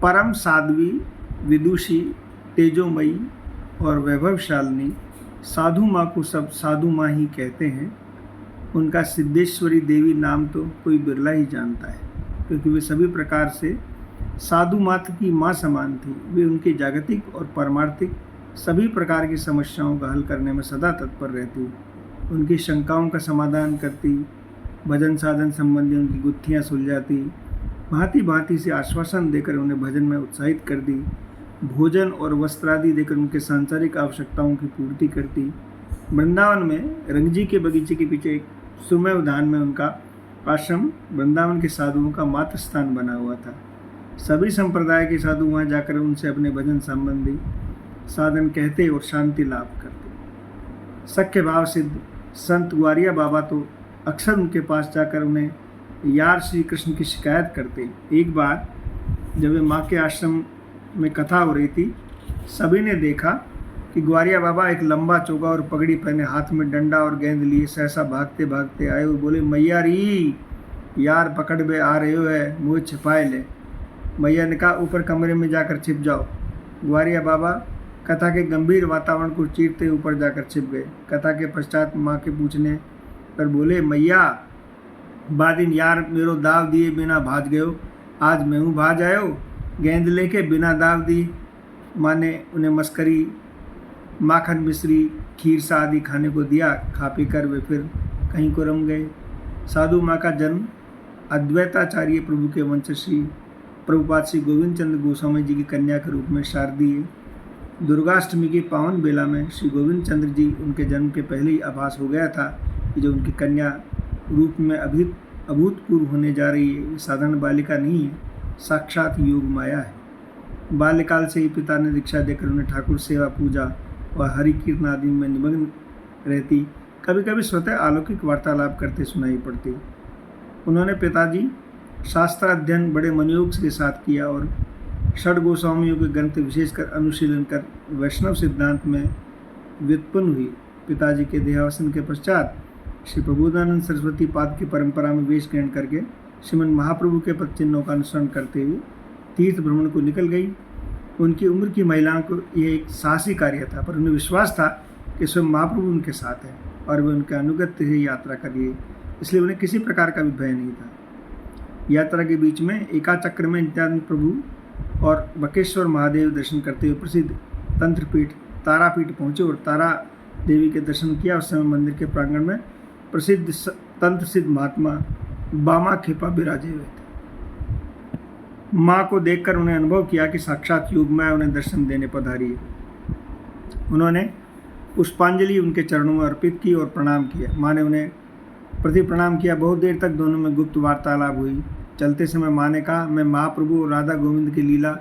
परम साध्वी, विदुषी, तेजोमयी और वैभवशालिनी साधु माँ को सब साधु माँ ही कहते हैं। उनका सिद्धेश्वरी देवी नाम तो कोई बिरला ही जानता है, क्योंकि वे सभी प्रकार से साधु मात्र की माँ समान थी। वे उनकी जागतिक और पारमार्थिक सभी प्रकार की समस्याओं का हल करने में सदा तत्पर रहती, उनकी शंकाओं का समाधान करती, भजन साधन संबंधी उनकी गुत्थियाँ सुलझाती, भांति भांति से आश्वासन देकर उन्हें भजन में उत्साहित कर दी, भोजन और वस्त्र आदि देकर उनके सांसारिक आवश्यकताओं की पूर्ति करती। वृंदावन में रंगजी के बगीचे के पीछे एक सुमय उद्यान में उनका आश्रम वृंदावन के साधुओं का मात्र स्थान बना हुआ था। सभी संप्रदाय के साधु वहाँ जाकर उनसे अपने भजन संबंधी साधन कहते और शांति लाभ करते। सख्य भाव सिद्ध संत ग्वारिया बाबा तो अक्सर उनके पास जाकर उन्हें यार श्री कृष्ण की शिकायत करते। एक बार जब वे माँ के आश्रम में कथा हो रही थी, सभी ने देखा कि ग्वारिया बाबा एक लंबा चोगा और पगड़ी पहने हाथ में डंडा और गेंद लिए सहसा भागते भागते आए और बोले, मैया री यार पकड़ में आ रहे हो है, मुँह छिपाए ले। मैया ने कहा, ऊपर कमरे में जाकर छिप जाओ। ग्वारिया बाबा कथा के गंभीर वातावरण को चीरते ऊपर जाकर छिप गए। कथा के पश्चात माँ के पूछने पर बोले, मैया बादिन यार मेरो दाव दिए बिना भाज गयो, आज मैं हूँ भाज आयो, गेंद लेके बिना दाव दी। माँ ने उन्हें मस्करी, माखन मिश्री, खीर सा आदि खाने को दिया। खा पी कर वे फिर कहीं को रम गए। साधु माँ का जन्म अद्वैताचार्य प्रभु के वंश श्री प्रभुपाद श्री गोविंद चंद्र गोस्वामी जी की कन्या के रूप में शारदीय दुर्गाष्टमी की पावन बेला में श्री गोविंद चंद्र जी उनके जन्म के पहले ही आभास हो गया था कि जो उनकी कन्या रूप में अभूतपूर्व होने जा रही है, साधारण बालिका नहीं है, साक्षात योग माया है। बाल्यकाल से ही पिता ने दीक्षा देकर उन्हें ठाकुर सेवा, पूजा और हरि कीर्तन आदि में निमग्न रहती, कभी कभी स्वतः अलौकिक वार्तालाप करते सुनाई पड़ती। उन्होंने पिताजी शास्त्र अध्ययन बड़े मनोयोग के साथ किया और षड गोस्वामियों के ग्रंथ विशेषकर अनुशीलन कर वैष्णव सिद्धांत में व्युत्पन्न हुई। पिताजी के देहावसान के पश्चात श्री प्रबोधानंद सरस्वती पाद की परंपरा में वेश ग्रहण करके श्रीमन महाप्रभु के पद चिन्हों का अनुसरण करते हुए तीर्थ भ्रमण को निकल गई। उनकी उम्र की महिलाओं को यह एक साहसी कार्य था, पर उन्हें विश्वास था कि स्वयं महाप्रभु उनके साथ है और वे उनके अनुगत्य ही यात्रा करिए, इसलिए उन्हें किसी प्रकार का भी भय नहीं था। यात्रा के बीच में एकाचक्र में नित्यानंद प्रभु और बकेश्वर महादेव दर्शन करते हुए प्रसिद्ध तंत्रपीठ तारापीठ पहुँचे और तारा देवी के दर्शन किया। उस समय मंदिर के प्रांगण में प्रसिद्ध तंत्र सिद्ध महात्मा बामा खेपा विराजे हुए थे। माँ को देखकर उन्हें अनुभव किया कि साक्षात योगमाया उन्हें दर्शन देने पधारी है। उन्होंने पुष्पांजलि उनके चरणों में अर्पित की और प्रणाम किया। माँ ने उन्हें प्रति प्रणाम किया। बहुत देर तक दोनों में गुप्त वार्तालाप हुई। चलते समय माँ ने कहा, मैं महाप्रभु और राधा गोविंद की लीला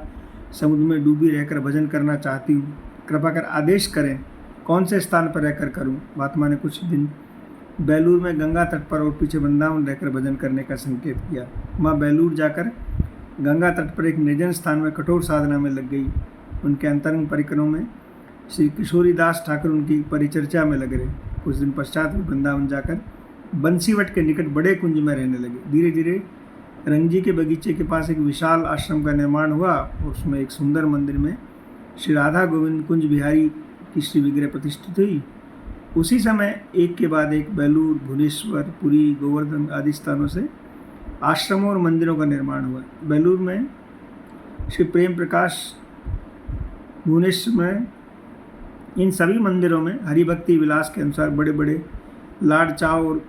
समुद्र में डूबी रहकर भजन करना चाहती हूँ, कृपा कर आदेश करें कौन से स्थान पर रहकर करूँ। महात्मा ने कुछ दिन बेलूर में गंगा तट पर और पीछे वृंदावन रहकर भजन करने का संकेत किया। माँ बेलूर जाकर गंगा तट पर एक निर्जन स्थान में कठोर साधना में लग गई। उनके अंतरंग परिक्रमों में श्री किशोरीदास ठाकुर उनकी परिचर्चा में लग रहे। कुछ दिन पश्चात वे वृंदावन जाकर बंसीवट के निकट बड़े कुंज में रहने लगे। धीरे धीरे रंगजी के बगीचे के पास एक विशाल आश्रम का निर्माण हुआ और उसमें एक सुंदर मंदिर में श्री राधा गोविंद कुंज बिहारी की श्री विग्रह प्रतिष्ठित हुई। उसी समय एक के बाद एक बेलूर, भुवनेश्वर, पुरी, गोवर्धन आदि स्थानों से आश्रमों और मंदिरों का निर्माण हुआ। बेलूर में श्री प्रेम प्रकाश, भुवनेश्वर में इन सभी मंदिरों में हरिभक्ति विलास के अनुसार बड़े बड़े लाड चाव और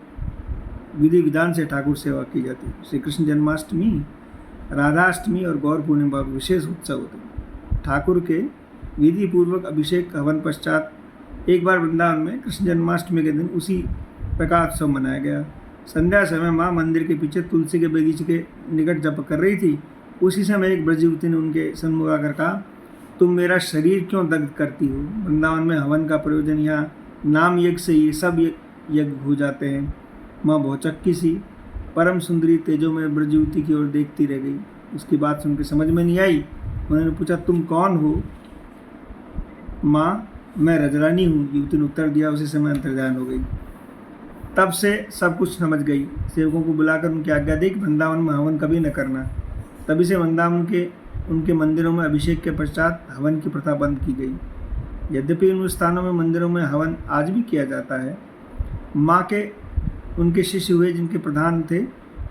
विधि विधान से ठाकुर सेवा की जाती है। श्री कृष्ण जन्माष्टमी, राधाष्टमी और गौर पूर्णिमा पर विशेष उत्सव होते हैं। ठाकुर के विधि पूर्वक अभिषेक हवन पश्चात एक बार वृंदावन में कृष्ण जन्माष्टमी के दिन उसी प्रकार उत्सव मनाया गया। संध्या समय माँ मंदिर के पीछे तुलसी के बगीचे के निकट जप कर रही थी। उसी समय एक ब्रज युवती ने उनके सन्मुख आकर कहा, तुम मेरा शरीर क्यों दग्ध करती हो? वृंदावन में हवन का प्रयोजन यहाँ नाम यज्ञ से ये सब यज्ञ हो जाते हैं। माँ भौचक्की सी परम सुंदरी तेजो में ब्रज युवती की ओर देखती रह गई। उसकी बात सुनकर समझ में नहीं आई। उन्होंने पूछा, तुम कौन हो? माँ, मैं रजरानी हूँ, युवती ने उत्तर दिया। उसी समय अंतर्ध्यान हो गई। तब से सब कुछ समझ गई। सेवकों को बुलाकर उनकी आज्ञा दी कि वृंदावन में हवन कभी न करना। तभी से वृंदावन के उनके मंदिरों में अभिषेक के पश्चात हवन की प्रथा बंद की गई। यद्यपि उन स्थानों में मंदिरों में हवन आज भी किया जाता है। माँ के उनके शिष्य हुए जिनके प्रधान थे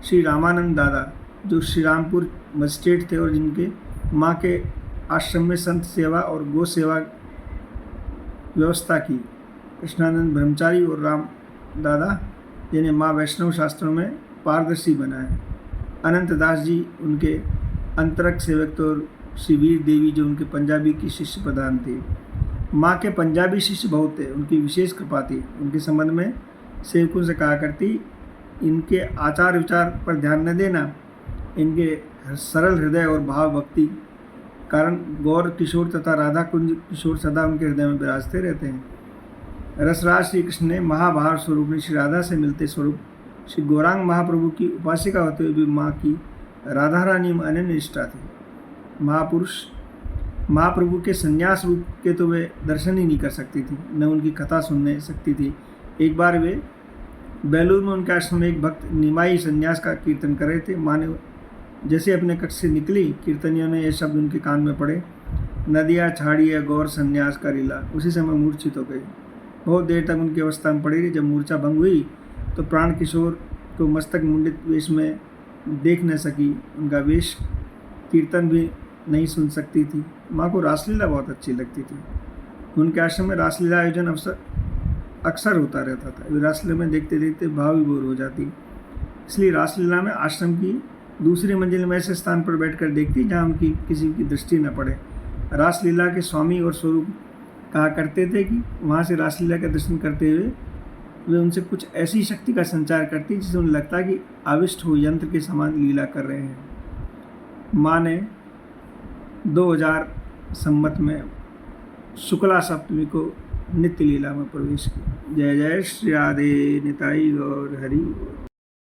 श्री रामानंद दादा, जो श्री रामपुर मजिस्ट्रेट थे और जिनके माँ के आश्रम में संत सेवा और गौ सेवा व्यवस्था की। कृष्णानंद ब्रह्मचारी और राम दादा, जिन्हें माँ वैष्णव शास्त्रों में पारदर्शी बनाए। अनंत दास जी उनके अंतरंग सेवक थे और श्री वीर देवी जो उनके पंजाबी की शिष्य प्रधान थे। माँ के पंजाबी शिष्य बहुत थे, उनकी विशेष कृपा थी। उनके संबंध में सेवकों से कहा करती, इनके आचार विचार पर ध्यान न देना, इनके सरल हृदय और भाव भक्ति कारण गौर किशोर तथा राधा कुंज किशोर सदा उनके हृदय में विराजते रहते हैं। रसराज श्री कृष्ण ने महाभार स्वरूप में श्री राधा से मिलते स्वरूप श्री गौरांग महाप्रभु की उपासिका होते हुए भी माँ की राधा रानी में अनन्य निष्ठा थी। महाप्रभु के संन्यास रूप के तो वे दर्शन ही नहीं कर सकती थी, न उनकी कथा सुनने सकती थी। एक बार वे बेलूर में उनके आश्रम में एक भक्त निमाई संन्यास का कीर्तन कर रहे थे। माँ ने जैसे अपने कक्ष से निकली, कीर्तनियों ने ये शब्द उनके कान में पड़े, नदिया छाड़िए गौर संन्यास का रीला। उसी समय मूर्छित हो गई। बहुत देर तक उनकी अवस्था में पड़ी रही। जब मूर्छा भंग हुई तो प्राण किशोर को मस्तक मुंडित वेश में देख न सकी, उनका वेश कीर्तन भी नहीं सुन सकती थी। माँ को रासलीला बहुत अच्छी लगती थी। उनके आश्रम में रासलीला आयोजन अक्सर होता रहता था। वे रासलीला में देखते देखते भाव विभोर हो जाती। इसलिए रासलीला में आश्रम की दूसरी मंजिल में ऐसे स्थान पर बैठकर देखती जहाँ उनकी किसी की दृष्टि न पड़े। रासलीला के स्वामी और स्वरूप कहा करते थे कि वहाँ से रासलीला का दर्शन करते हुए वे उनसे कुछ ऐसी शक्ति का संचार करती जिससे उन्हें लगता कि आविष्ट हो यंत्र के समान लीला कर रहे हैं। माँ ने 2000 संवत में शुक्ला सप्तमी को नित्य लीला में प्रवेश किया। जय जय श्री राधे निताई गौर हरि।